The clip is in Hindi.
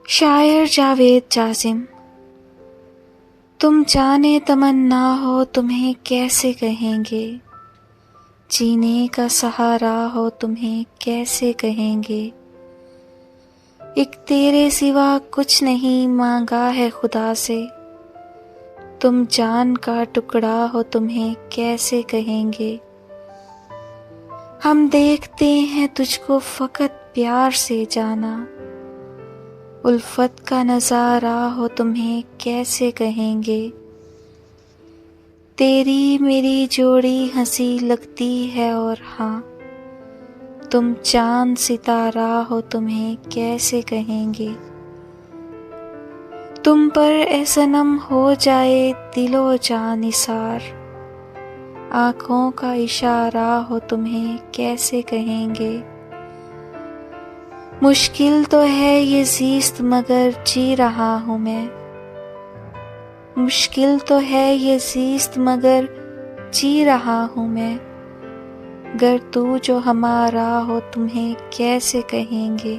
शायर जावेद जासिम। तुम जाने तमन्ना हो तुम्हें कैसे कहेंगे, जीने का सहारा हो तुम्हें कैसे कहेंगे। एक तेरे सिवा कुछ नहीं मांगा है खुदा से, तुम जान का टुकड़ा हो तुम्हें कैसे कहेंगे। हम देखते हैं तुझको फकत प्यार से जाना, उल्फत का नज़ारा हो तुम्हें कैसे कहेंगे। तेरी मेरी जोड़ी हंसी लगती है और हाँ, तुम चांद सितारा हो तुम्हें कैसे कहेंगे। तुम पर ए सनम हो जाए दिलो जान निसार, आँखों का इशारा हो तुम्हें कैसे कहेंगे। मुश्किल तो है ये ज़ीस्त मगर जी रहा हूँ मैं, मुश्किल तो है ये ज़ीस्त मगर जी रहा हूँ मैं। गर तू जो हमारा हो तुम्हें कैसे कहेंगे।